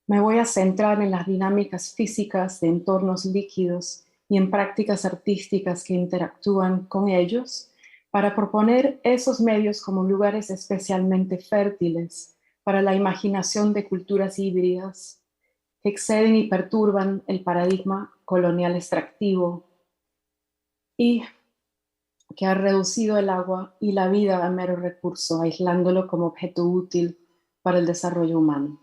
Me voy a centrar en las dinámicas físicas de entornos líquidos y en prácticas artísticas que interactúan con ellos para proponer esos medios como lugares especialmente fértiles para la imaginación de culturas híbridas que exceden y perturban el paradigma colonial extractivo y que ha reducido el agua y la vida a mero recurso, aislándolo como objeto útil para el desarrollo humano.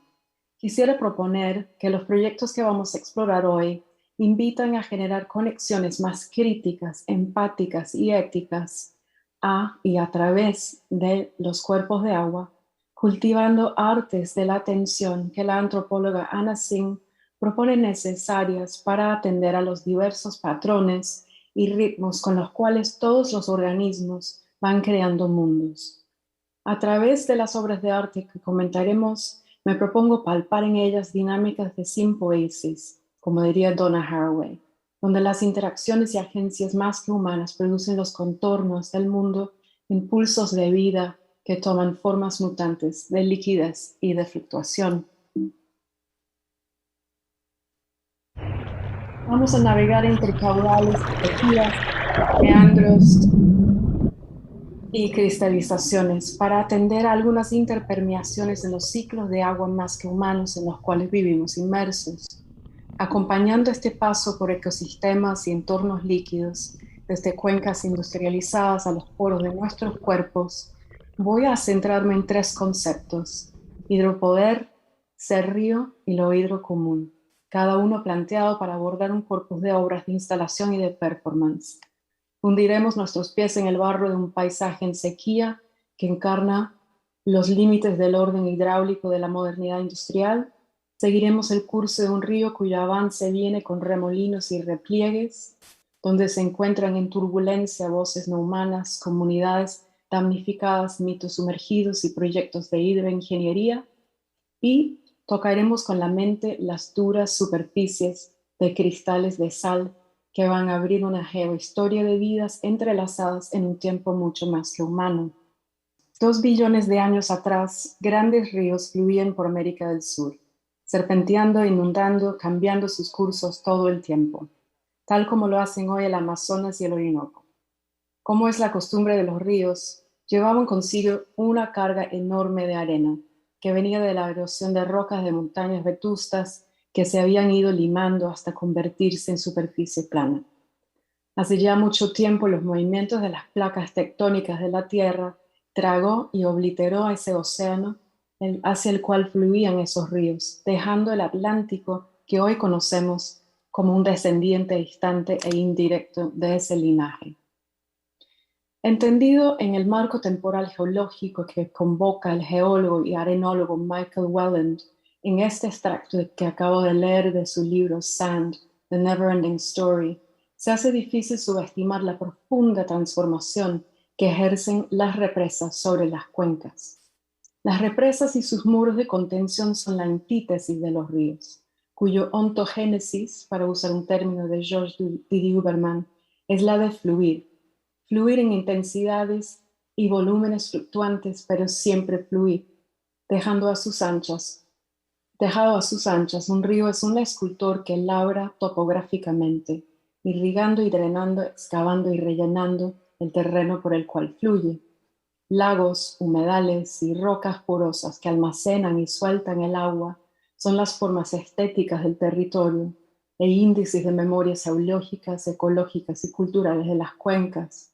Quisiera proponer que los proyectos que vamos a explorar hoy invitan a generar conexiones más críticas, empáticas y éticas y a través de los cuerpos de agua, cultivando artes de la atención que la antropóloga Anna Singh propone necesarias para atender a los diversos patrones y ritmos con los cuales todos los organismos van creando mundos. A través de las obras de arte que comentaremos, me propongo palpar en ellas dinámicas de sympoiesis, como diría Donna Haraway, donde las interacciones y agencias más que humanas producen los contornos del mundo, impulsos de vida que toman formas mutantes de liquidez y de fluctuación. Vamos a navegar entre caudales, sequías, meandros y cristalizaciones para atender a algunas interpermeaciones en los ciclos de agua más que humanos en los cuales vivimos inmersos, acompañando este paso por ecosistemas y entornos líquidos, desde cuencas industrializadas a los poros de nuestros cuerpos. Voy a centrarme en tres conceptos: hidropoder, ser río y lo hidrocomún, cada uno planteado para abordar un corpus de obras de instalación y de performance. Hundiremos nuestros pies en el barro de un paisaje en sequía que encarna los límites del orden hidráulico de la modernidad industrial. Seguiremos el curso de un río cuyo avance viene con remolinos y repliegues, donde se encuentran en turbulencia voces no humanas, comunidades damnificadas, mitos sumergidos y proyectos de hidroingeniería. Y tocaremos con la mente las duras superficies de cristales de sal que van a abrir una geohistoria de vidas entrelazadas en un tiempo mucho más que humano. 2 billones de años atrás, grandes ríos fluían por América del Sur, serpenteando, inundando, cambiando sus cursos todo el tiempo, tal como lo hacen hoy el Amazonas y el Orinoco. Como es la costumbre de los ríos, llevaban consigo una carga enorme de arena que venía de la erosión de rocas de montañas vetustas que se habían ido limando hasta convertirse en superficie plana. Hace ya mucho tiempo los movimientos de las placas tectónicas de la Tierra tragó y obliteró a ese océano hacia el cual fluían esos ríos, dejando el Atlántico que hoy conocemos como un descendiente distante e indirecto de ese linaje. Entendido en el marco temporal geológico que convoca el geólogo y arenólogo Michael Welland en este extracto que acabo de leer de su libro Sand, The Never-Ending Story, se hace difícil subestimar la profunda transformación que ejercen las represas sobre las cuencas. Las represas y sus muros de contención son la antítesis de los ríos, cuyo ontogénesis, para usar un término de George D. Huberman, es la de fluir en intensidades y volúmenes fluctuantes, pero siempre fluir, dejando a sus anchas. Dejado a sus anchas, un río es un escultor que labra topográficamente, irrigando y drenando, excavando y rellenando el terreno por el cual fluye. Lagos, humedales y rocas porosas que almacenan y sueltan el agua son las formas estéticas del territorio e índices de memorias geológicas, ecológicas y culturales de las cuencas.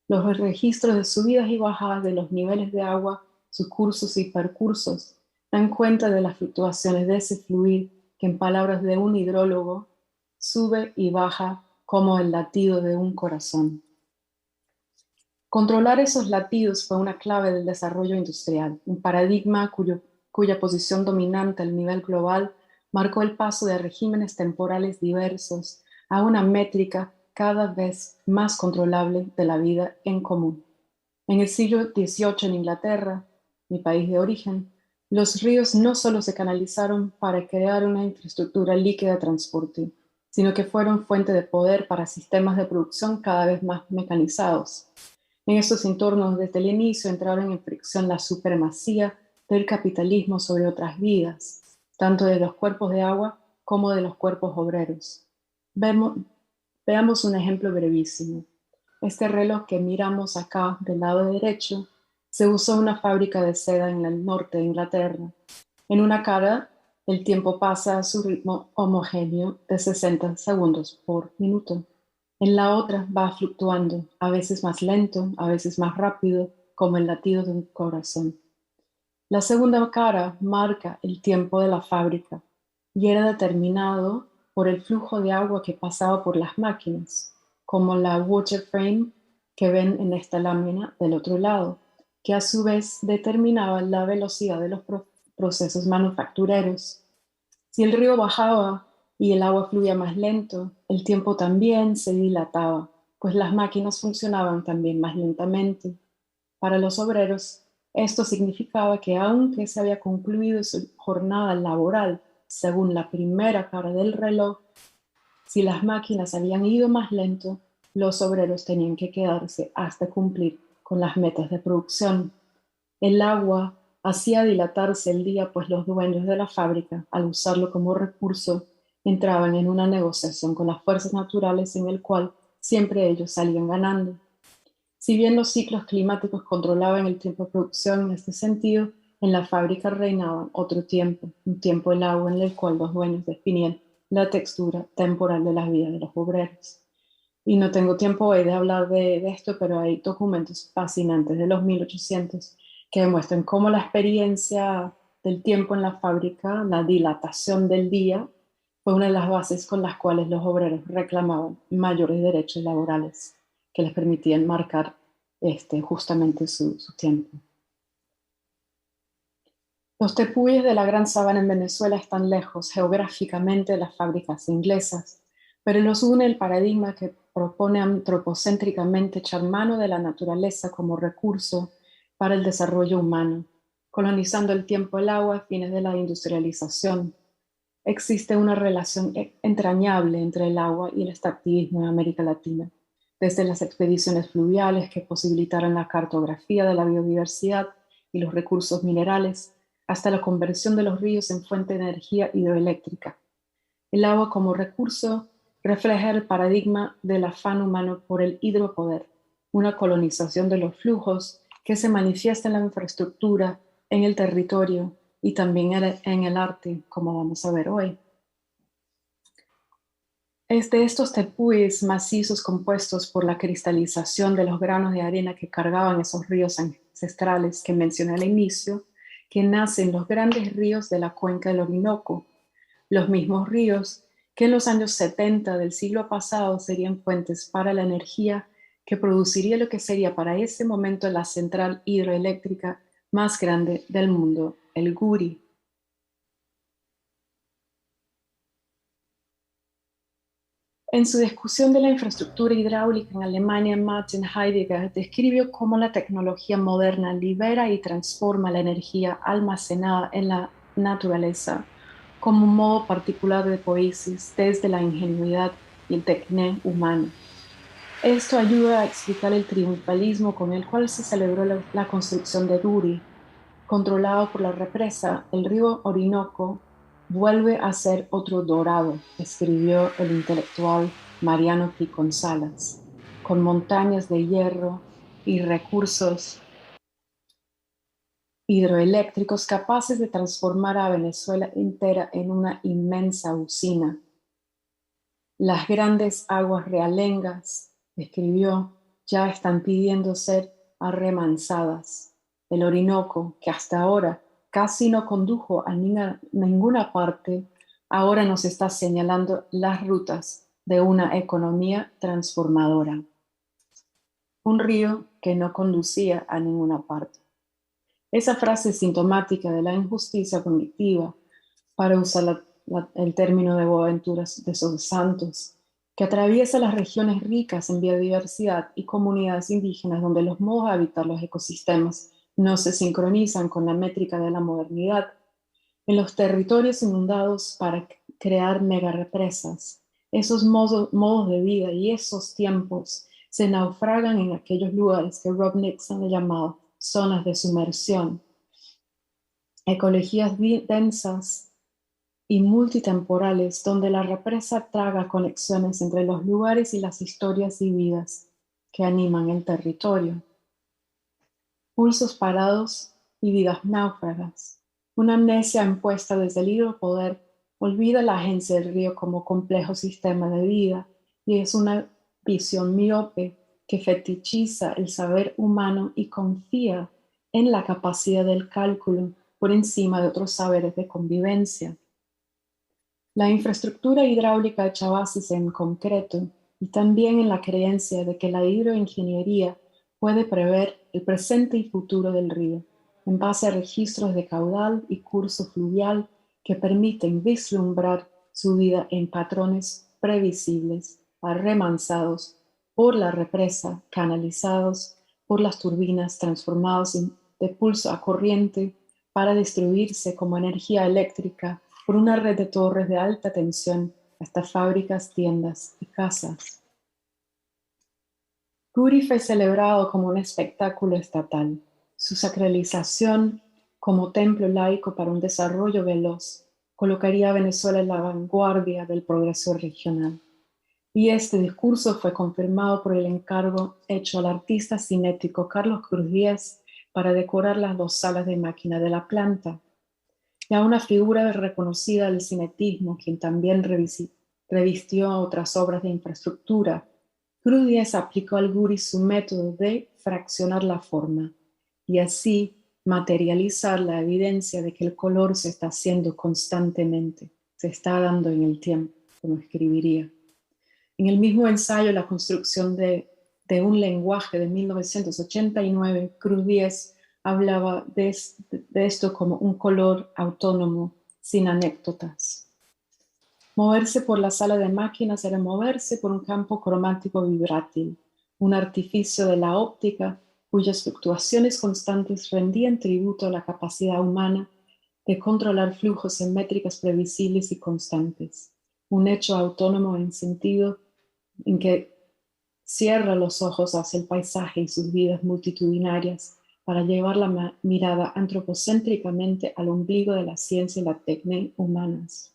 Los registros de subidas y bajadas de los niveles de agua, sus cursos y percursos, dan cuenta de las fluctuaciones de ese fluir que, en palabras de un hidrólogo, sube y baja como el latido de un corazón. Controlar esos latidos fue una clave del desarrollo industrial, un paradigma cuya posición dominante al nivel global marcó el paso de regímenes temporales diversos a una métrica cada vez más controlable de la vida en común. En el siglo XVIII en Inglaterra, mi país de origen, los ríos no solo se canalizaron para crear una infraestructura líquida de transporte, sino que fueron fuente de poder para sistemas de producción cada vez más mecanizados. En estos entornos desde el inicio entraron en fricción la supremacía del capitalismo sobre otras vidas, tanto de los cuerpos de agua como de los cuerpos obreros. Vemos, Veamos un ejemplo brevísimo. Este reloj que miramos acá del lado derecho se usó en una fábrica de seda en el norte de Inglaterra. En una cara, el tiempo pasa a su ritmo homogéneo de 60 segundos por minuto. En la otra va fluctuando, a veces más lento, a veces más rápido, como el latido de un corazón. La segunda cara marca el tiempo de la fábrica y era determinado por el flujo de agua que pasaba por las máquinas, como la water frame que ven en esta lámina del otro lado, que a su vez determinaba la velocidad de los procesos manufactureros. Si el río bajaba y el agua fluía más lento, el tiempo también se dilataba, pues las máquinas funcionaban también más lentamente. Para los obreros, esto significaba que aunque se había concluido su jornada laboral según la primera cara del reloj, si las máquinas habían ido más lento, los obreros tenían que quedarse hasta cumplir con las metas de producción. El agua hacía dilatarse el día, pues los dueños de la fábrica, al usarlo como recurso, entraban en una negociación con las fuerzas naturales en el cual siempre ellos salían ganando. Si bien los ciclos climáticos controlaban el tiempo de producción en este sentido, en la fábrica reinaba otro tiempo, un tiempo del agua en el cual los dueños definían la textura temporal de la vida de los obreros. Y no tengo tiempo hoy de hablar de esto, pero hay documentos fascinantes de los 1800 que demuestran cómo la experiencia del tiempo en la fábrica, la dilatación del día, fue una de las bases con las cuales los obreros reclamaban mayores derechos laborales que les permitían marcar justamente su tiempo. Los tepuyes de la Gran Sabana en Venezuela están lejos geográficamente de las fábricas inglesas, pero los une el paradigma que propone antropocéntricamente echar mano de la naturaleza como recurso para el desarrollo humano, colonizando el tiempo, el agua a fines de la industrialización. Existe una relación entrañable entre el agua y el extractivismo en América Latina, desde las expediciones fluviales que posibilitaron la cartografía de la biodiversidad y los recursos minerales, hasta la conversión de los ríos en fuente de energía hidroeléctrica. El agua como recurso refleja el paradigma del afán humano por el hidropoder, una colonización de los flujos que se manifiesta en la infraestructura, en el territorio y también en el arte, como vamos a ver hoy. Estos tepuis macizos compuestos por la cristalización de los granos de arena que cargaban esos ríos ancestrales que mencioné al inicio, que nacen los grandes ríos de la cuenca del Orinoco, los mismos ríos que en los años 70 del siglo pasado serían fuentes para la energía que produciría lo que sería para ese momento la central hidroeléctrica más grande del mundo, el Guri. En su discusión de la infraestructura hidráulica en Alemania, Martin Heidegger describió cómo la tecnología moderna libera y transforma la energía almacenada en la naturaleza como un modo particular de poesis desde la ingenuidad y el tecné humano. Esto ayuda a explicar el triunfalismo con el cual se celebró la construcción de Guri. Controlado por la represa, el río Orinoco vuelve a ser otro dorado, escribió el intelectual Mariano Piconsalas, con montañas de hierro y recursos hidroeléctricos capaces de transformar a Venezuela entera en una inmensa usina. Las grandes aguas realengas, escribió, ya están pidiendo ser arremansadas. El Orinoco, que hasta ahora casi no condujo a ninguna parte, ahora nos está señalando las rutas de una economía transformadora. Un río que no conducía a ninguna parte. Esa frase es sintomática de la injusticia cognitiva, para usar el término de Boaventura de Sos Santos, que atraviesa las regiones ricas en biodiversidad y comunidades indígenas donde los modos de habitar los ecosistemas no se sincronizan con la métrica de la modernidad. En los territorios inundados para crear megarepresas, esos modos de vida y esos tiempos se naufragan en aquellos lugares que Rob Nixon ha llamado zonas de sumersión. Ecologías densas y multitemporales donde la represa traga conexiones entre los lugares y las historias y vidas que animan el territorio. Pulsos parados y vidas náufragas. Una amnesia impuesta desde el hidropoder olvida la agencia del río como complejo sistema de vida y es una visión miope que fetichiza el saber humano y confía en la capacidad del cálculo por encima de otros saberes de convivencia. La infraestructura hidráulica echa bases en concreto y también en la creencia de que la hidroingeniería puede prever el presente y futuro del río, en base a registros de caudal y curso fluvial que permiten vislumbrar su vida en patrones previsibles, arremansados por la represa, canalizados por las turbinas, transformados de pulso a corriente para distribuirse como energía eléctrica por una red de torres de alta tensión hasta fábricas, tiendas y casas. Guri fue celebrado como un espectáculo estatal. Su sacralización como templo laico para un desarrollo veloz colocaría a Venezuela en la vanguardia del progreso regional. Y este discurso fue confirmado por el encargo hecho al artista cinético Carlos Cruz Díaz para decorar las dos salas de máquina de la planta. Ya una figura reconocida del cinetismo, quien también revistió otras obras de infraestructura, Cruz Díaz aplicó al Guri su método de fraccionar la forma y así materializar la evidencia de que el color se está haciendo constantemente, se está dando en el tiempo, como escribiría. En el mismo ensayo, La construcción de un lenguaje de 1989, Cruz Díaz hablaba de esto como un color autónomo, sin anécdotas. Moverse por la sala de máquinas era moverse por un campo cromático vibrátil, un artificio de la óptica cuyas fluctuaciones constantes rendían tributo a la capacidad humana de controlar flujos en métricas previsibles y constantes, un hecho autónomo en sentido en que cierra los ojos hacia el paisaje y sus vidas multitudinarias para llevar la mirada antropocéntricamente al ombligo de la ciencia y la técnica humanas.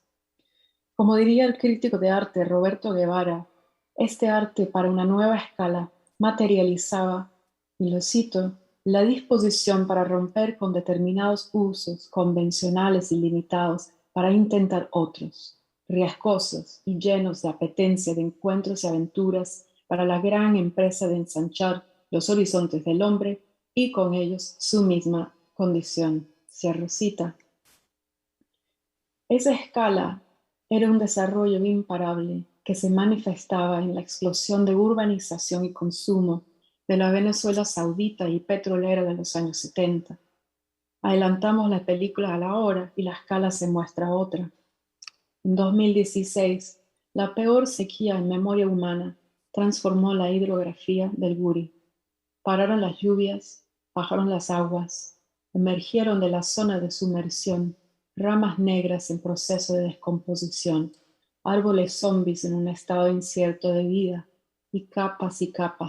Como diría el crítico de arte Roberto Guevara, este arte para una nueva escala materializaba, y lo cito, la disposición para romper con determinados usos convencionales y limitados para intentar otros, riesgosos y llenos de apetencia de encuentros y aventuras para la gran empresa de ensanchar los horizontes del hombre y con ellos su misma condición. Cierro cita. Esa escala era un desarrollo imparable que se manifestaba en la explosión de urbanización y consumo de la Venezuela saudita y petrolera de los años 70. Adelantamos la película a la hora y la escala se muestra otra. En 2016, la peor sequía en memoria humana transformó la hidrografía del Guri. Pararon las lluvias, bajaron las aguas, emergieron de la zona de sumersión ramas negras en proceso de descomposición, árboles zombies en un estado incierto de vida y capas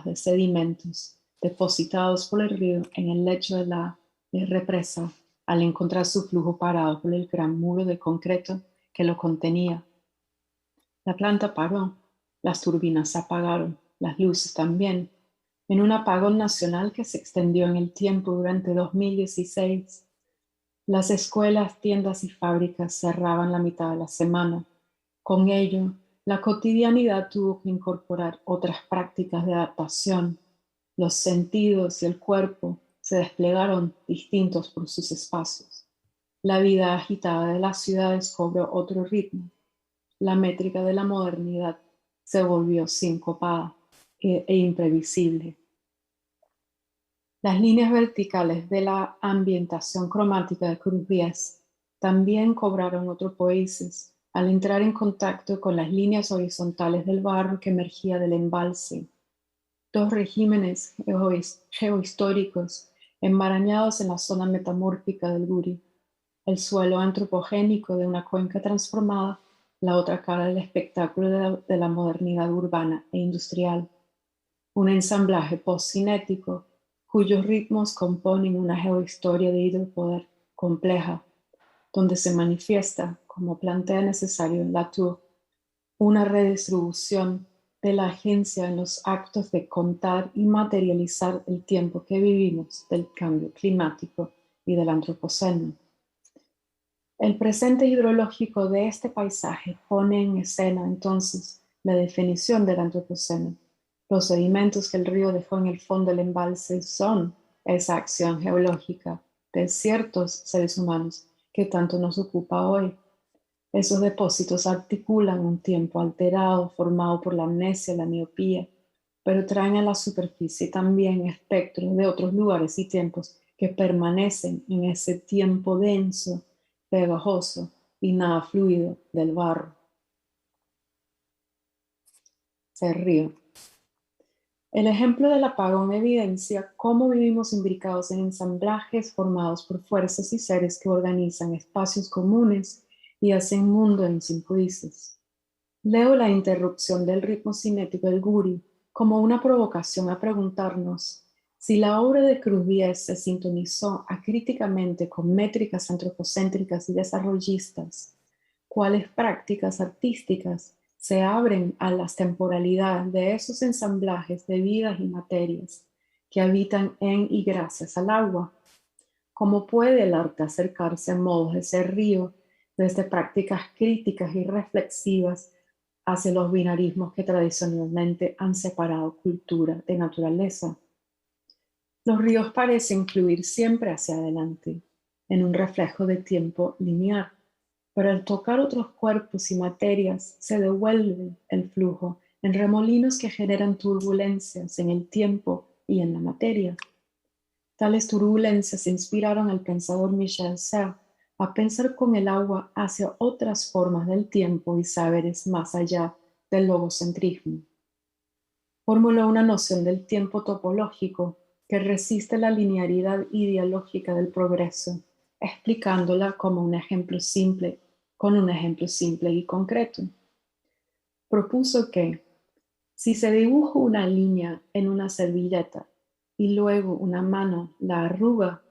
de sedimentos depositados por el río en el lecho de la represa al encontrar su flujo parado por el gran muro de concreto que lo contenía. La planta paró, las turbinas se apagaron, las luces también, en un apagón nacional que se extendió en el tiempo durante 2016. Las escuelas, tiendas y fábricas cerraban la mitad de la semana. Con ello, la cotidianidad tuvo que incorporar otras prácticas de adaptación. Los sentidos y el cuerpo se desplegaron distintos por sus espacios. La vida agitada de las ciudades cobró otro ritmo. La métrica de la modernidad se volvió sincopada e imprevisible. Las líneas verticales de la ambientación cromática de Cruz Díaz también cobraron otro poesis al entrar en contacto con las líneas horizontales del barro que emergía del embalse. Dos regímenes geohistóricos enmarañados en la zona metamórfica del Guri, el suelo antropogénico de una cuenca transformada, la otra cara del espectáculo de la modernidad urbana e industrial. Un ensamblaje postcinético cuyos ritmos componen una geohistoria de hidropoder compleja, donde se manifiesta, como plantea necesario Latour, una redistribución de la agencia en los actos de contar y materializar el tiempo que vivimos del cambio climático y del antropoceno. El presente hidrológico de este paisaje pone en escena entonces la definición del antropoceno. Los sedimentos que el río dejó en el fondo del embalse son esa acción geológica de ciertos seres humanos que tanto nos ocupa hoy. Esos depósitos articulan un tiempo alterado formado por la amnesia y la miopía, pero traen a la superficie también espectros de otros lugares y tiempos que permanecen en ese tiempo denso, pegajoso y nada fluido del barro. Se río. El ejemplo del apagón evidencia cómo vivimos imbricados en ensamblajes formados por fuerzas y seres que organizan espacios comunes y hacen mundo en cinco dices. Leo la interrupción del ritmo cinético del Guri como una provocación a preguntarnos si la obra de Cruvier se sintonizó acríticamente con métricas antropocéntricas y desarrollistas, cuáles prácticas artísticas se abren a las temporalidades de esos ensamblajes de vidas y materias que habitan en y gracias al agua. ¿Cómo puede el arte acercarse a modos de ser río desde prácticas críticas y reflexivas hacia los binarismos que tradicionalmente han separado cultura de naturaleza? Los ríos parecen fluir siempre hacia adelante, en un reflejo de tiempo lineal, pero al tocar otros cuerpos y materias se devuelve el flujo en remolinos que generan turbulencias en el tiempo y en la materia. Tales turbulencias inspiraron al pensador Michel Serres a pensar con el agua hacia otras formas del tiempo y saberes más allá del logocentrismo. Formuló una noción del tiempo topológico que resiste la linealidad ideológica del progreso, explicándola como un ejemplo simple, con un ejemplo simple y concreto. Propuso que, si se dibuja una línea en una servilleta y luego una mano la arruga,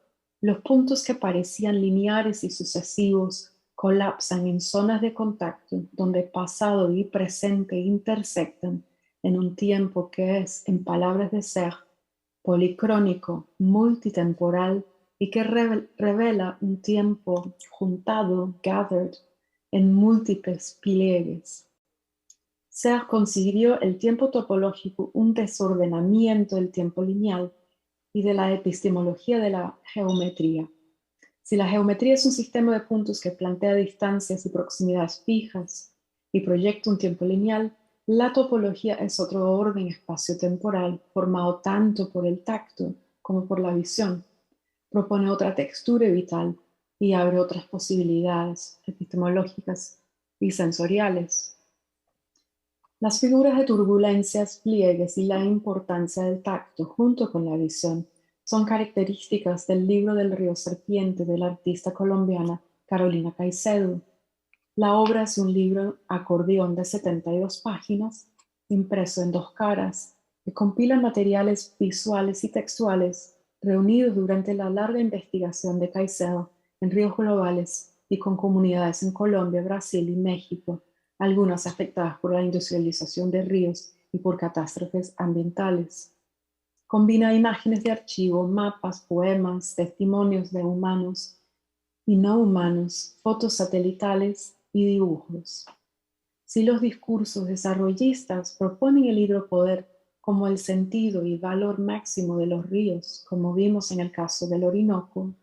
los puntos que parecían lineares y sucesivos colapsan en zonas de contacto donde pasado y presente intersectan en un tiempo que es, en palabras de Serres, policrónico, multitemporal y que revela un tiempo juntado, gathered, en múltiples pliegues. Serres considerió el tiempo topológico un desordenamiento del tiempo lineal y de la epistemología de la geometría. Si la geometría es un sistema de puntos que plantea distancias y proximidades fijas y proyecta un tiempo lineal, la topología es otro orden espacio-temporal formado tanto por el tacto como por la visión. Propone otra textura vital y abre otras posibilidades epistemológicas y sensoriales. Las figuras de turbulencias, pliegues y la importancia del tacto junto con la visión son características del libro del río Serpiente de la artista colombiana Carolina Caicedo. La obra es un libro acordeón de 72 páginas, impreso en dos caras, que compila materiales visuales y textuales reunidos durante la larga investigación de Caicedo en ríos globales y con comunidades en Colombia, Brasil y México, algunas afectadas por la industrialización de ríos y por catástrofes ambientales. Combina imágenes de archivo, mapas, poemas, testimonios de humanos y no humanos, fotos satelitales y dibujos. Si los discursos desarrollistas proponen el hidropoder como el sentido y valor máximo de los ríos, como vimos en el caso del Orinoco,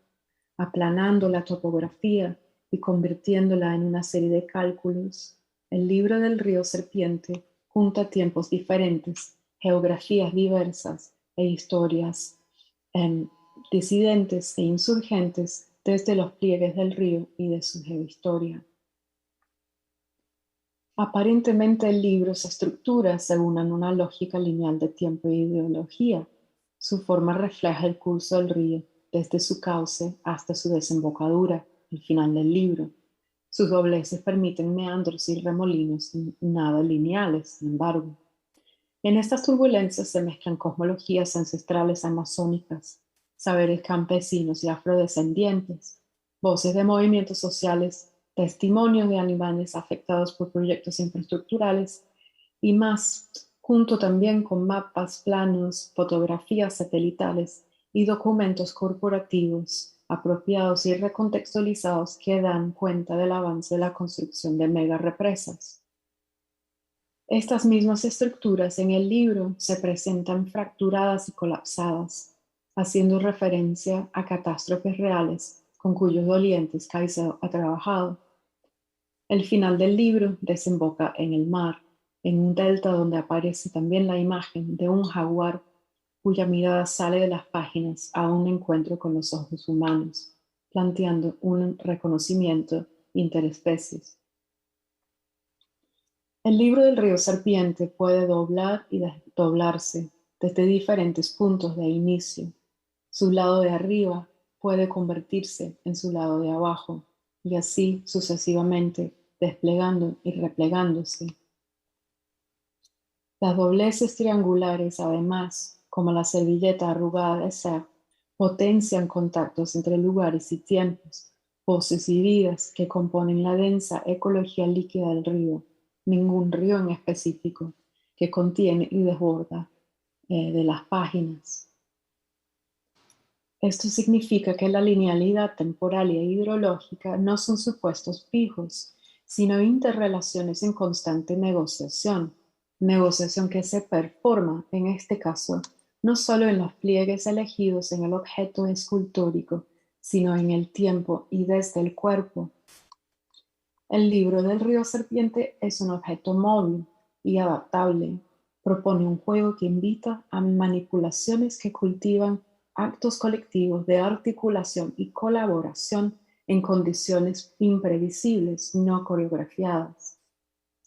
aplanando la topografía y convirtiéndola en una serie de cálculos, el libro del río Serpiente junta tiempos diferentes, geografías diversas e historias disidentes e insurgentes desde los pliegues del río y de su geohistoria. Aparentemente el libro se estructura según una lógica lineal de tiempo e ideología. Su forma refleja el curso del río desde su cauce hasta su desembocadura, el final del libro. Sus dobleces permiten meandros y remolinos nada lineales, sin embargo. En estas turbulencias se mezclan cosmologías ancestrales amazónicas, saberes campesinos y afrodescendientes, voces de movimientos sociales, testimonios de animales afectados por proyectos infraestructurales y más, junto también con mapas, planos, fotografías satelitales y documentos corporativos apropiados y recontextualizados que dan cuenta del avance de la construcción de mega represas. Estas mismas estructuras en el libro se presentan fracturadas y colapsadas, haciendo referencia a catástrofes reales con cuyos dolientes Caicedo ha trabajado. El final del libro desemboca en el mar, en un delta donde aparece también la imagen de un jaguar cuya mirada sale de las páginas a un encuentro con los ojos humanos, planteando un reconocimiento interespecies. El libro del río Serpiente puede doblar y desdoblarse desde diferentes puntos de inicio. Su lado de arriba puede convertirse en su lado de abajo y así sucesivamente, desplegando y replegándose. Las dobleces triangulares, además, como la servilleta arrugada de Serre, potencian contactos entre lugares y tiempos, voces y vidas que componen la densa ecología líquida del río, ningún río en específico, que contiene y desborda de las páginas. Esto significa que la linealidad temporal e hidrológica no son supuestos fijos, sino interrelaciones en constante negociación que se performa, en este caso, no solo en los pliegues elegidos en el objeto escultórico, sino en el tiempo y desde el cuerpo. El libro del río Serpiente es un objeto móvil y adaptable. Propone un juego que invita a manipulaciones que cultivan actos colectivos de articulación y colaboración en condiciones imprevisibles, no coreografiadas.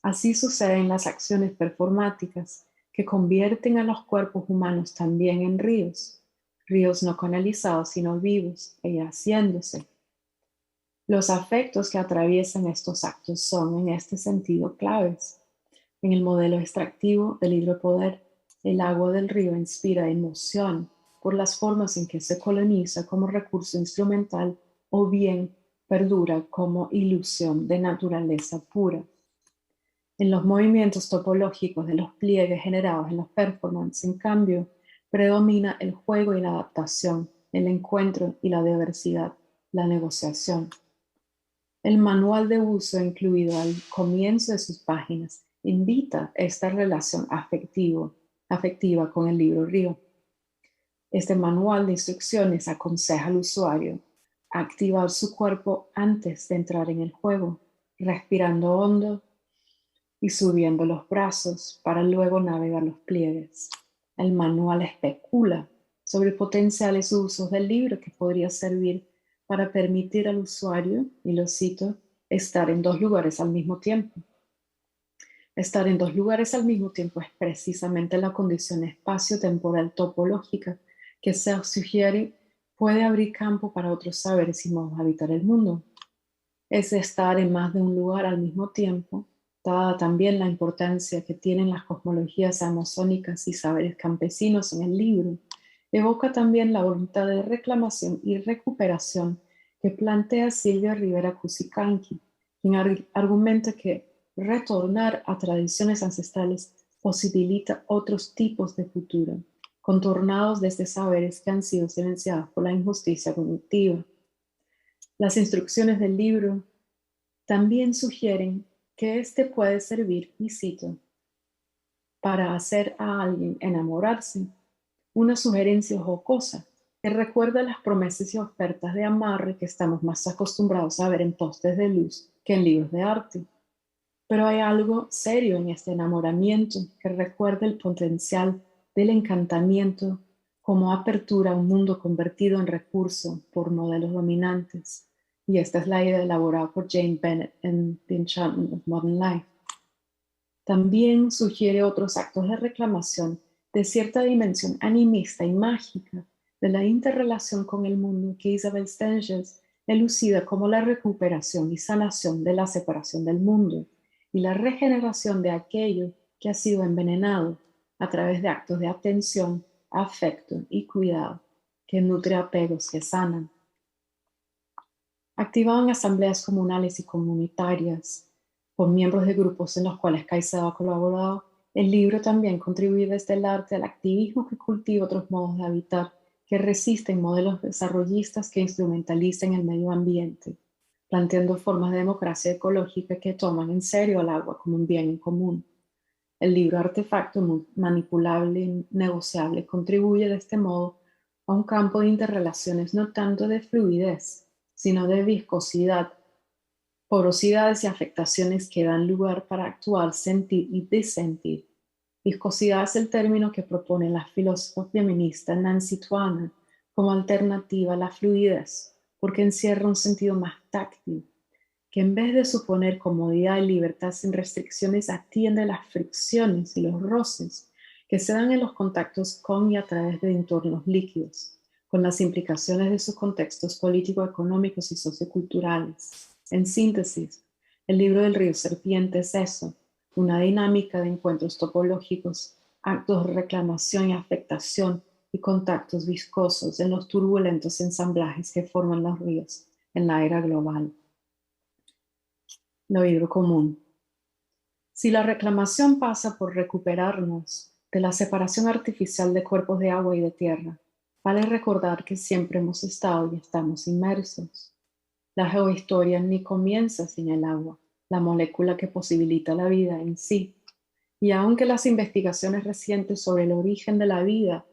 Así sucede en las acciones performáticas que convierten a los cuerpos humanos también en ríos no canalizados sino vivos e haciéndose. Los afectos que atraviesan estos actos son, en este sentido, claves. En el modelo extractivo del hidropoder, el agua del río inspira emoción por las formas en que se coloniza como recurso instrumental o bien perdura como ilusión de naturaleza pura. En los movimientos topológicos de los pliegues generados en los performances, en cambio, predomina el juego y la adaptación, el encuentro y la diversidad, la negociación. El manual de uso incluido al comienzo de sus páginas invita esta relación afectiva con el libro río. Este manual de instrucciones aconseja al usuario a activar su cuerpo antes de entrar en el juego, respirando hondo y subiendo los brazos para luego navegar los pliegues. El manual especula sobre potenciales usos del libro que podría servir para permitir al usuario, y lo cito, estar en dos lugares al mismo tiempo. Estar en dos lugares al mismo tiempo es precisamente la condición espacio-temporal topológica que se sugiere puede abrir campo para otros saberes y modos de habitar el mundo. Es estar en más de un lugar al mismo tiempo, dada también la importancia que tienen las cosmologías amazónicas y saberes campesinos en el libro. Evoca también la voluntad de reclamación y recuperación que plantea Silvia Rivera Cusicanqui, quien argumenta que retornar a tradiciones ancestrales posibilita otros tipos de futuro, contornados desde saberes que han sido silenciados por la injusticia cognitiva. Las instrucciones del libro también sugieren que este puede servir, y cito, para hacer a alguien enamorarse, una sugerencia jocosa que recuerda las promesas y ofertas de amarre que estamos más acostumbrados a ver en postes de luz que en libros de arte. Pero hay algo serio en este enamoramiento que recuerda el potencial del encantamiento como apertura a un mundo convertido en recurso por modelos dominantes. Y esta es la idea elaborada por Jane Bennett en The Enchantment of Modern Life. También sugiere otros actos de reclamación de cierta dimensión animista y mágica de la interrelación con el mundo que Isabel Stengers elucida como la recuperación y sanación de la separación del mundo y la regeneración de aquello que ha sido envenenado a través de actos de atención, afecto y cuidado que nutre apegos que sanan. Activado en asambleas comunales y comunitarias por miembros de grupos en los cuales Caicedo ha colaborado, el libro también contribuye desde el arte al activismo que cultiva otros modos de habitar, que resisten modelos desarrollistas que instrumentalizan el medio ambiente, planteando formas de democracia ecológica que toman en serio el agua como un bien en común. El libro Artefacto manipulable y negociable contribuye de este modo a un campo de interrelaciones no tanto de fluidez, sino de viscosidad, porosidades y afectaciones que dan lugar para actuar, sentir y disentir. Viscosidad es el término que propone la filósofa feminista Nancy Tuana como alternativa a la fluidez, porque encierra un sentido más táctil, que en vez de suponer comodidad y libertad sin restricciones, atiende a las fricciones y los roces que se dan en los contactos con y a través de entornos líquidos, con las implicaciones de sus contextos político-económicos y socioculturales. En síntesis, el libro del río Serpiente es eso, una dinámica de encuentros topológicos, actos de reclamación y afectación y contactos viscosos en los turbulentos ensamblajes que forman los ríos en la era global. Lo hidrocomún. Si la reclamación pasa por recuperarnos de la separación artificial de cuerpos de agua y de tierra, vale recordar que siempre hemos estado y estamos inmersos. La geohistoria ni comienza sin el agua, la molécula que posibilita la vida en sí. Y aunque las investigaciones recientes sobre el origen de la vida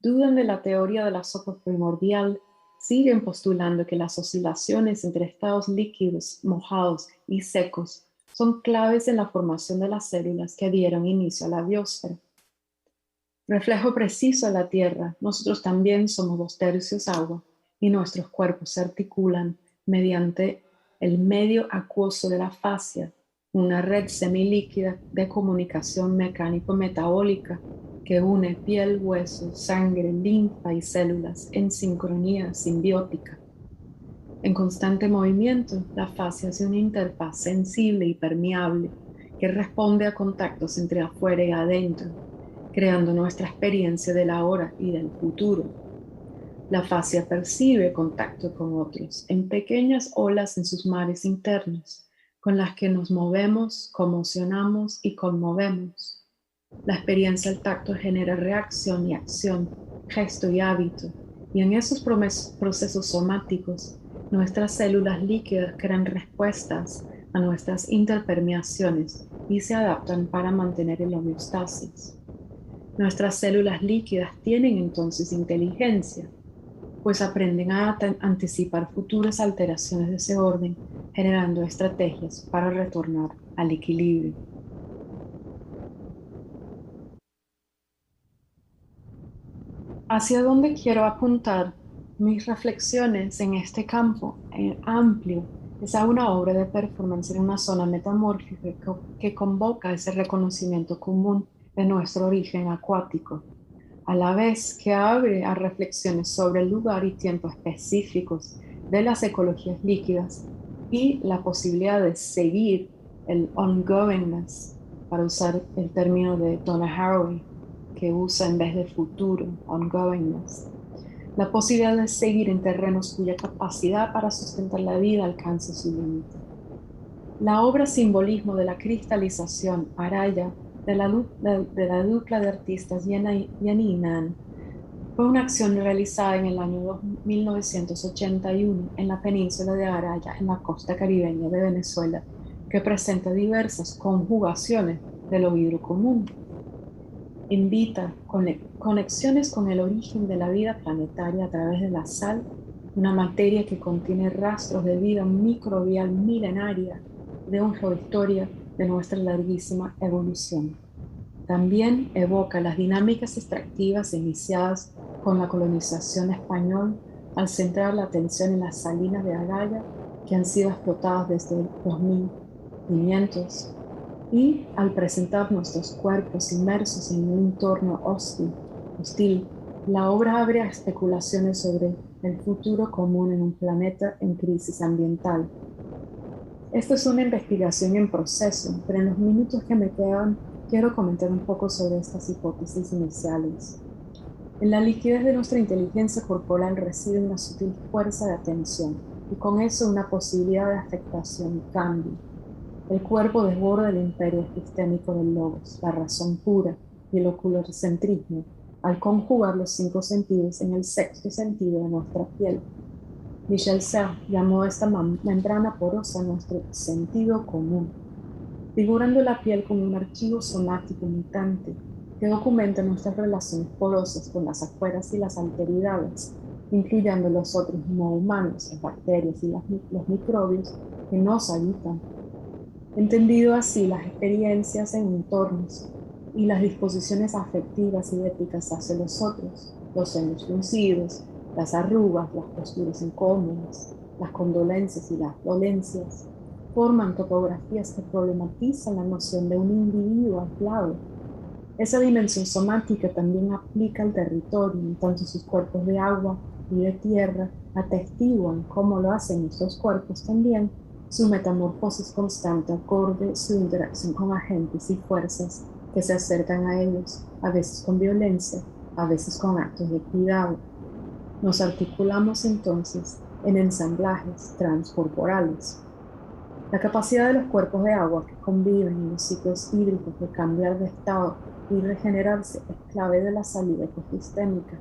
dudan de la teoría de la sopa primordial, siguen postulando que las oscilaciones entre estados líquidos, mojados y secos son claves en la formación de las células que dieron inicio a la biosfera. Reflejo preciso de la Tierra, nosotros también somos 2/3 agua y nuestros cuerpos se articulan mediante el medio acuoso de la fascia, una red semilíquida de comunicación mecánico-metabólica que une piel, hueso, sangre, linfa y células en sincronía simbiótica. En constante movimiento, la fascia es una interfaz sensible y permeable que responde a contactos entre afuera y adentro, creando nuestra experiencia del ahora y del futuro. La fascia percibe contacto con otros en pequeñas olas en sus mares internos, con las que nos movemos, conmocionamos y conmovemos. La experiencia del tacto genera reacción y acción, gesto y hábito, y en esos procesos somáticos, nuestras células líquidas crean respuestas a nuestras interpermeaciones y se adaptan para mantener el homeostasis. Nuestras células líquidas tienen entonces inteligencia, pues aprenden a anticipar futuras alteraciones de ese orden, generando estrategias para retornar al equilibrio. ¿Hacia dónde quiero apuntar mis reflexiones en este campo amplio? Es a una obra de performance en una zona metamórfica que convoca ese reconocimiento común de nuestro origen acuático, a la vez que abre a reflexiones sobre el lugar y tiempo específicos de las ecologías líquidas y la posibilidad de seguir el ongoingness, para usar el término de Donna Haraway, que usa en vez de futuro, ongoingness. La posibilidad de seguir en terrenos cuya capacidad para sustentar la vida alcanza su límite. La obra Simbolismo de la cristalización, Araya, de la dupla de artistas Jenny y Nan, fue una acción realizada en el año 1981 en la península de Araya, en la costa caribeña de Venezuela, que presenta diversas conjugaciones del oído común. Invita conexiones con el origen de la vida planetaria a través de la sal, una materia que contiene rastros de vida microbial milenaria de una geohistoria de nuestra larguísima evolución. También evoca las dinámicas extractivas iniciadas con la colonización española al centrar la atención en las salinas de Araya, que han sido explotadas desde los 1500, y al presentar nuestros cuerpos inmersos en un entorno hostil, la obra abre a especulaciones sobre el futuro común en un planeta en crisis ambiental. Esta es una investigación en proceso, pero en los minutos que me quedan quiero comentar un poco sobre estas hipótesis iniciales. En la liquidez de nuestra inteligencia corporal reside una sutil fuerza de atención, y con eso una posibilidad de afectación y cambio. El cuerpo desborda el imperio epistémico del logos, la razón pura y el oculocentrismo, al conjugar los 5 sentidos en el sexto sentido de nuestra piel. Michel Serres llamó esta membrana porosa nuestro sentido común, figurando la piel como un archivo somático mutante que documenta nuestras relaciones porosas con las afueras y las alteridades, incluyendo los otros no humanos, las bacterias y los microbios que nos habitan. Entendido así, las experiencias en entornos y las disposiciones afectivas y éticas hacia los otros, los sueños lucidos, las arrugas, las posturas incómodas, las condolencias y las dolencias, forman topografías que problematizan la noción de un individuo aislado. Esa dimensión somática también aplica al territorio, en tanto sus cuerpos de agua y de tierra atestiguan, como lo hacen estos cuerpos también, su metamorfosis constante acorde su interacción con agentes y fuerzas que se acercan a ellos, a veces con violencia, a veces con actos de cuidado. Nos articulamos entonces en ensamblajes transcorporales. La capacidad de los cuerpos de agua que conviven en los ciclos hídricos de cambiar de estado y regenerarse es clave de la salud ecosistémica.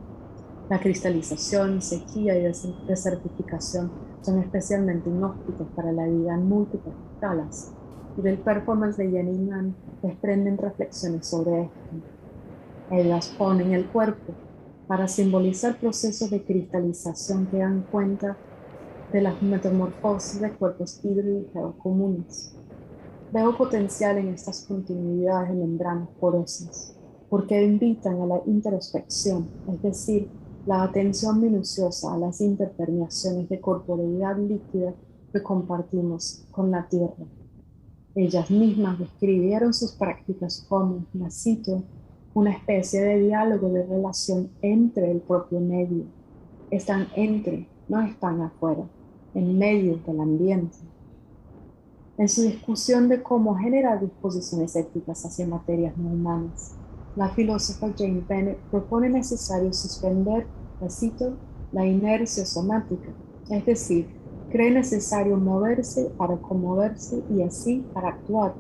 La cristalización, sequía y desertificación son especialmente inhóspitos para la vida en múltiples escalas, y del performance de Jenny Mann desprenden reflexiones sobre esto. Ellas ponen el cuerpo para simbolizar procesos de cristalización que dan cuenta de las metamorfosis de cuerpos hídricos comunes. Veo potencial en estas continuidades de membranas porosas, porque invitan a la introspección, es decir, la atención minuciosa a las interpermeaciones de corporeidad líquida que compartimos con la Tierra. Ellas mismas describieron sus prácticas como, la cito, una especie de diálogo de relación entre el propio medio. Están entre, no están afuera, en medio del ambiente. En su discusión de cómo generar disposiciones éticas hacia materias no humanas, la filósofa Jane Bennett propone necesario suspender, la cito, la inercia somática, es decir, cree necesario moverse para conmoverse y así para actuar.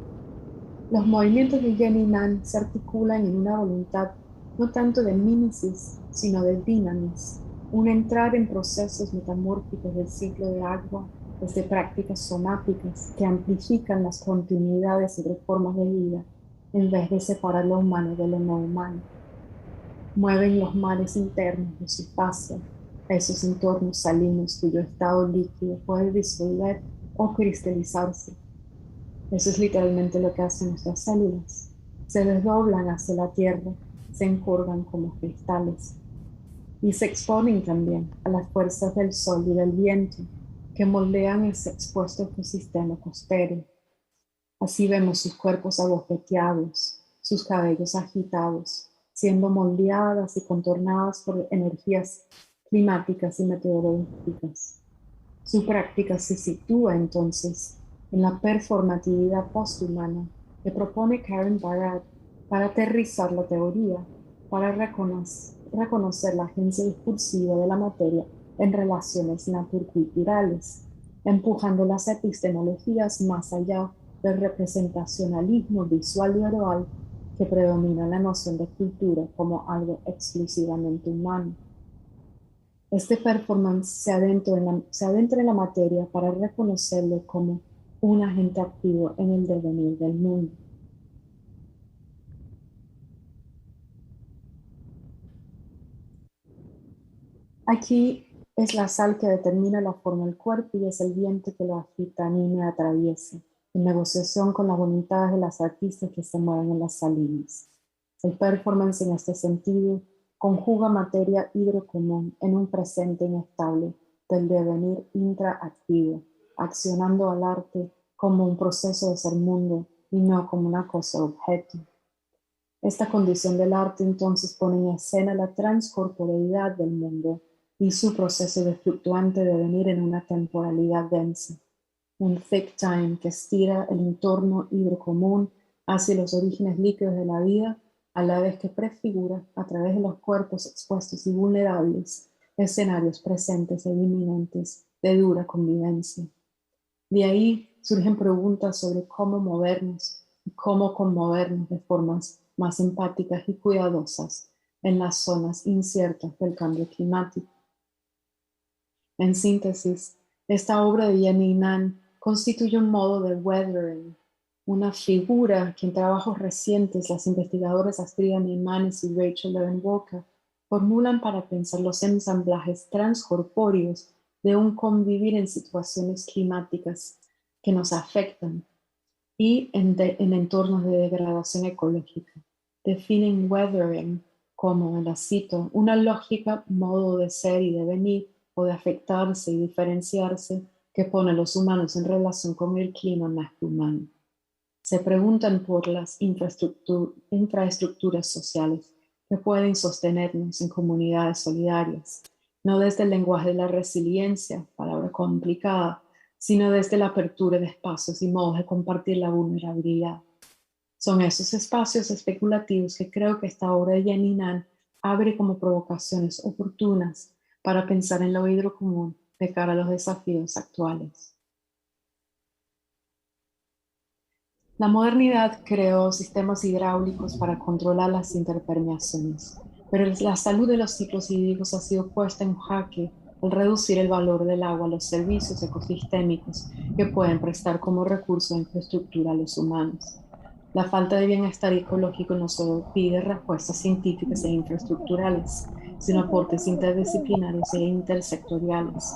Los movimientos de Jenny Mann se articulan en una voluntad no tanto de mimesis, sino de dynamis, un entrar en procesos metamórficos del ciclo de agua desde prácticas somáticas que amplifican las continuidades y reformas de vida en vez de separar lo humano de lo no humano. Mueven los mares internos de su fase a esos entornos salinos cuyo estado líquido puede disolver o cristalizarse. Eso es literalmente lo que hacen nuestras células. Se desdoblan hacia la tierra, se encorvan como cristales y se exponen también a las fuerzas del sol y del viento que moldean ese expuesto ecosistema costero. Así vemos sus cuerpos abofeteados, sus cabellos agitados, siendo moldeadas y contornadas por energías climáticas y meteorológicas. Su práctica se sitúa entonces en la performatividad posthumana que propone Karen Barad para aterrizar la teoría, para reconocer la agencia discursiva de la materia en relaciones naturculturales, empujando las epistemologías más allá del representacionalismo visual y oral que predomina en la noción de cultura como algo exclusivamente humano. Este performance se adentra en la materia para reconocerlo como un agente activo en el devenir del mundo. Aquí es la sal que determina la forma del cuerpo y es el viento que lo agita, anima y atraviesa, en negociación con las voluntades de las artistas que se mueven en las salinas. El performance en este sentido conjuga materia hidrocomún en un presente inestable del devenir intraactivo, accionando al arte como un proceso de ser mundo y no como una cosa objeto. Esta condición del arte entonces pone en escena la transcorporeidad del mundo y su proceso de fluctuante devenir en una temporalidad densa, un thick time que estira el entorno hidrocomún hacia los orígenes líquidos de la vida, a la vez que prefigura, a través de los cuerpos expuestos y vulnerables, escenarios presentes e inminentes de dura convivencia. De ahí surgen preguntas sobre cómo movernos y cómo conmovernos de formas más empáticas y cuidadosas en las zonas inciertas del cambio climático. En síntesis, esta obra de Jenny Nan constituye un modo de weathering, una figura que en trabajos recientes las investigadoras Astrid Neimanes y Rachel Levin Walker formulan para pensar los ensamblajes transcorpóreos de un convivir en situaciones climáticas que nos afectan y en entornos de degradación ecológica. Definen weathering como, la cito, una lógica, modo de ser y de venir o de afectarse y diferenciarse que pone a los humanos en relación con el clima más que humano. Se preguntan por las infraestructuras sociales que pueden sostenernos en comunidades solidarias, no desde el lenguaje de la resiliencia, palabra complicada, sino desde la apertura de espacios y modos de compartir la vulnerabilidad. Son esos espacios especulativos que creo que esta obra de Jenny Nan abre como provocaciones oportunas para pensar en lo hidrocomún de cara a los desafíos actuales. La modernidad creó sistemas hidráulicos para controlar las interpermeaciones, pero la salud de los ciclos hídricos ha sido puesta en jaque al reducir el valor del agua a los servicios ecosistémicos que pueden prestar como recurso de infraestructura a los humanos. La falta de bienestar ecológico no solo pide respuestas científicas e infraestructurales, sino aportes interdisciplinarios e intersectoriales.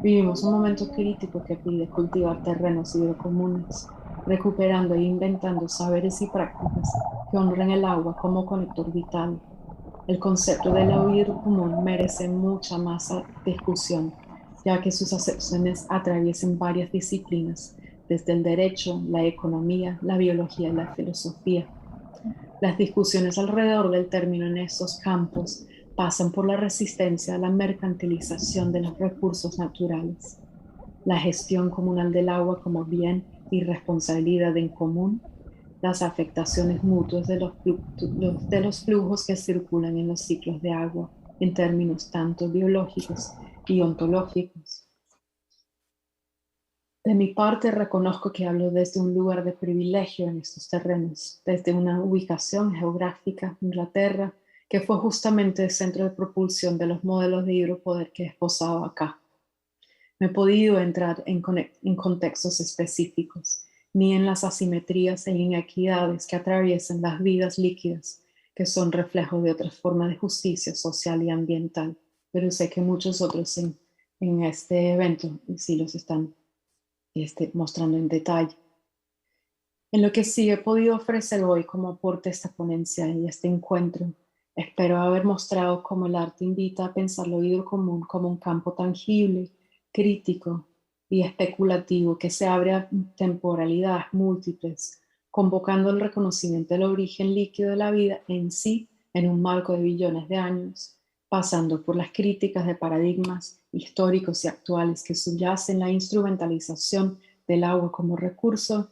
Vivimos un momento crítico que pide cultivar terrenos hidrocomunes, recuperando e inventando saberes y prácticas que honren el agua como conector vital. El concepto del oído común merece mucha más discusión, ya que sus acepciones atraviesan varias disciplinas, desde el derecho, la economía, la biología y la filosofía. Las discusiones alrededor del término en estos campos pasan por la resistencia a la mercantilización de los recursos naturales, la gestión comunal del agua como bien y responsabilidad en común, las afectaciones mutuas de los flujos que circulan en los ciclos de agua en términos tanto biológicos y ontológicos. De mi parte, reconozco que hablo desde un lugar de privilegio en estos terrenos, desde una ubicación geográfica, Inglaterra, que fue justamente el centro de propulsión de los modelos de hidropoder que he esbozado acá. No he podido entrar en contextos específicos, ni en las asimetrías e inequidades que atraviesan las vidas líquidas, que son reflejos de otras formas de justicia social y ambiental, pero sé que muchos otros en este evento sí los están mostrando en detalle. En lo que sí he podido ofrecer hoy como aporte a esta ponencia y este encuentro, espero haber mostrado cómo el arte invita a pensar lo hidrocomún como un campo tangible, crítico y especulativo que se abre a temporalidades múltiples, convocando el reconocimiento del origen líquido de la vida en sí en un marco de billones de años, pasando por las críticas de paradigmas históricos y actuales que subyacen la instrumentalización del agua como recurso,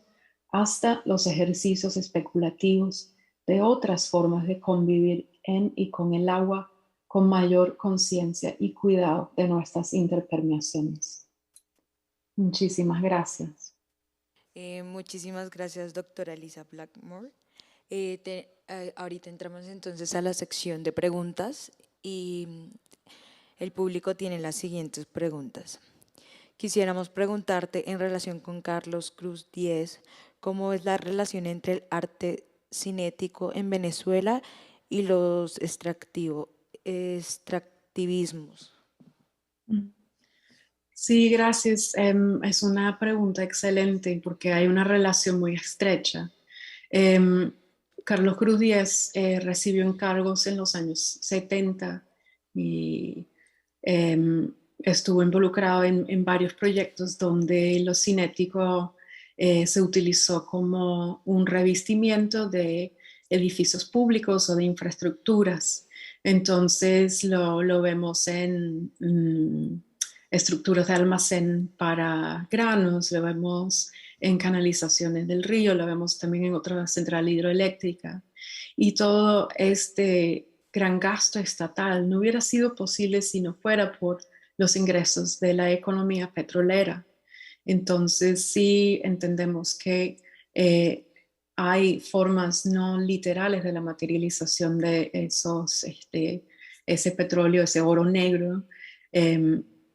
hasta los ejercicios especulativos de otras formas de convivir en y con el agua con mayor conciencia y cuidado de nuestras interpermeaciones. Muchísimas gracias. Muchísimas gracias, doctora Lisa Blackmore. Ahorita entramos entonces a la sección de preguntas y el público tiene las siguientes preguntas. Quisiéramos preguntarte en relación con Carlos Cruz Diez, ¿cómo es la relación entre el arte cinético en Venezuela y los extractivismos? Sí, gracias. Es una pregunta excelente porque hay una relación muy estrecha. Em, Carlos Cruz Díaz recibió encargos en los años 70 y estuvo involucrado en varios proyectos donde lo cinético se utilizó como un revestimiento de edificios públicos o de infraestructuras. Entonces lo vemos en estructuras de almacén para granos, lo vemos en canalizaciones del río, lo vemos también en otra central hidroeléctrica. Y todo este gran gasto estatal no hubiera sido posible si no fuera por los ingresos de la economía petrolera. Entonces, sí entendemos que hay formas no literales de la materialización de ese petróleo, ese oro negro.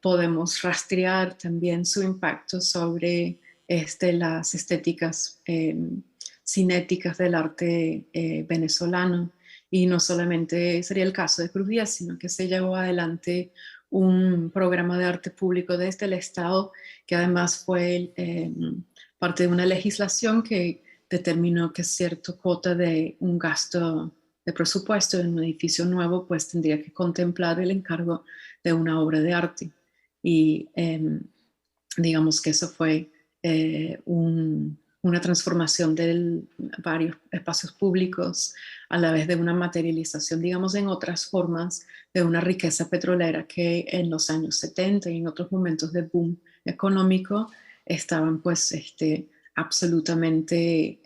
Podemos rastrear también su impacto sobre las estéticas cinéticas del arte venezolano. Y no solamente sería el caso de Cruz Díaz, sino que se llevó adelante un programa de arte público desde el Estado, que además fue parte de una legislación que determinó que cierta cuota de un gasto de presupuesto en un edificio nuevo pues tendría que contemplar el encargo de una obra de arte. Y digamos que eso fue una transformación de varios espacios públicos a la vez de una materialización, digamos, en otras formas de una riqueza petrolera que en los años 70 y en otros momentos de boom económico estaban pues absolutamente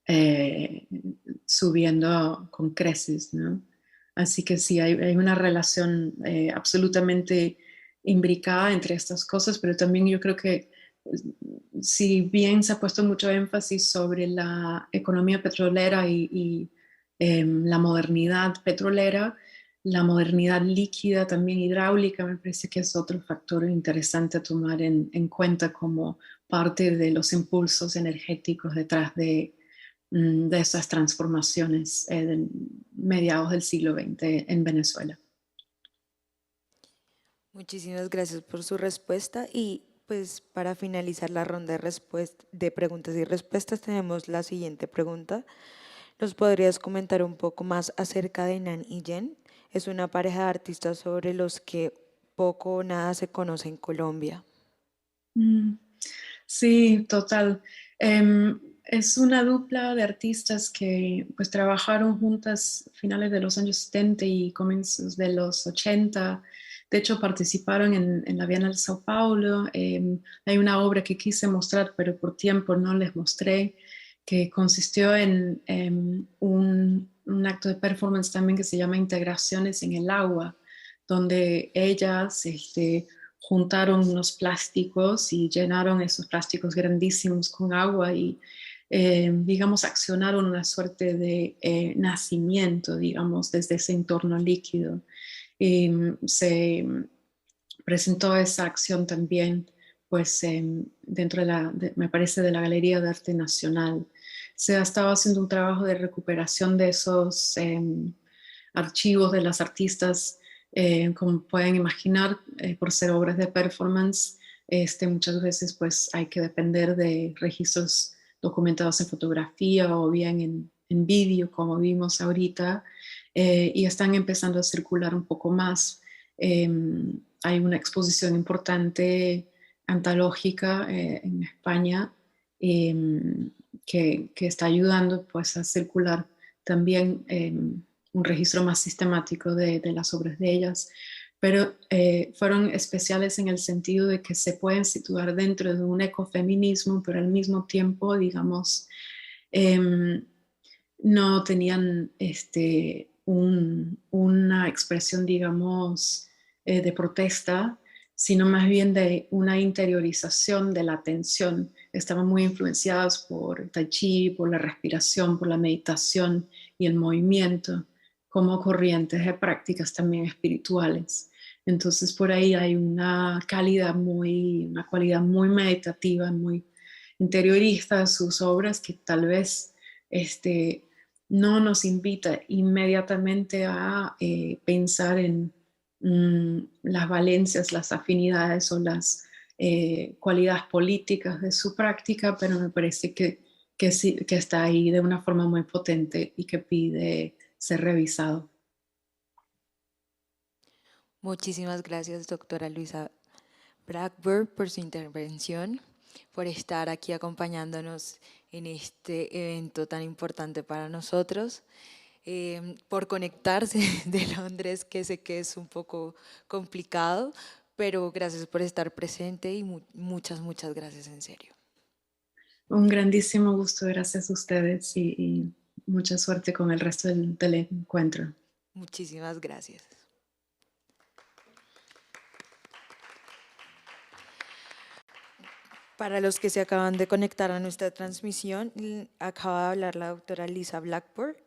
eh, subiendo con creces, ¿no? Así que sí, hay una relación absolutamente imbricada entre estas cosas, pero también yo creo que si bien se ha puesto mucho énfasis sobre la economía petrolera y la modernidad petrolera, la modernidad líquida, también hidráulica, me parece que es otro factor interesante a tomar en cuenta como parte de los impulsos energéticos detrás de esas transformaciones de mediados del siglo XX en Venezuela. Muchísimas gracias por su respuesta y pues para finalizar la ronda de preguntas y respuestas tenemos la siguiente pregunta. ¿Nos podrías comentar un poco más acerca de Nan y Jen? Es una pareja de artistas sobre los que poco o nada se conoce en Colombia. Mm, sí, total. Es una dupla de artistas que pues trabajaron juntas a finales de los años 70 y comienzos de los 80. De hecho, participaron en la Bienal de Sao Paulo. Hay una obra que quise mostrar, pero por tiempo no les mostré, que consistió en un acto de performance también que se llama Integraciones en el Agua, donde ellas juntaron unos plásticos y llenaron esos plásticos grandísimos con agua y, digamos, accionaron una suerte de nacimiento, digamos, desde ese entorno líquido. Y se presentó esa acción también, pues, dentro me parece, de la Galería de Arte Nacional. Se ha estado haciendo un trabajo de recuperación de esos archivos de las artistas, como pueden imaginar, por ser obras de performance, muchas veces pues hay que depender de registros documentados en fotografía o bien en vídeo, como vimos ahorita, y están empezando a circular un poco más. Eh, Hay una exposición importante antológica en España, eh, que está ayudando pues a circular también un registro más sistemático de las obras de ellas, pero fueron especiales en el sentido de que se pueden situar dentro de un ecofeminismo, pero al mismo tiempo, digamos, eh, no tenían una expresión, digamos, de protesta, sino más bien de una interiorización de la atención. Estaban muy influenciados por el tai chi, por la respiración, por la meditación y el movimiento, como corrientes de prácticas también espirituales. Entonces por ahí hay una cualidad muy meditativa, muy interiorista de sus obras que tal vez no nos invita inmediatamente a pensar en las valencias, las afinidades o las cualidades políticas de su práctica, pero me parece que, sí, que está ahí de una forma muy potente y que pide ser revisado. Muchísimas gracias, doctora Luisa Blackburn, por su intervención, por estar aquí acompañándonos en este evento tan importante para nosotros, por conectarse de Londres, que sé que es un poco complicado, pero gracias por estar presente y muchas, muchas gracias en serio. Un grandísimo gusto, gracias a ustedes y mucha suerte con el resto del encuentro. Muchísimas gracias. Para los que se acaban de conectar a nuestra transmisión, acaba de hablar la doctora Lisa Blackburn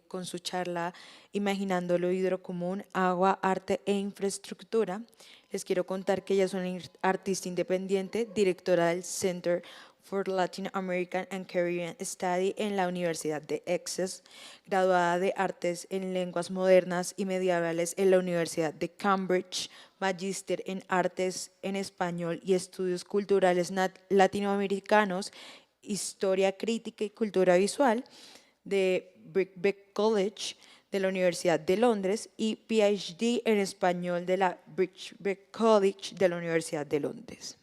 con su charla Imaginando lo hidrocomún, agua, arte e infraestructura. Les quiero contar que ella es una artista independiente, directora del Center for Latin American and Caribbean Study en la Universidad de Essex, graduada de Artes en Lenguas Modernas y Medievales en la Universidad de Cambridge, magíster en Artes en Español y Estudios Culturales Latinoamericanos, Historia Crítica y Cultura Visual de Birkbeck College de la Universidad de Londres y PhD en Español de la Birkbeck College de la Universidad de Londres.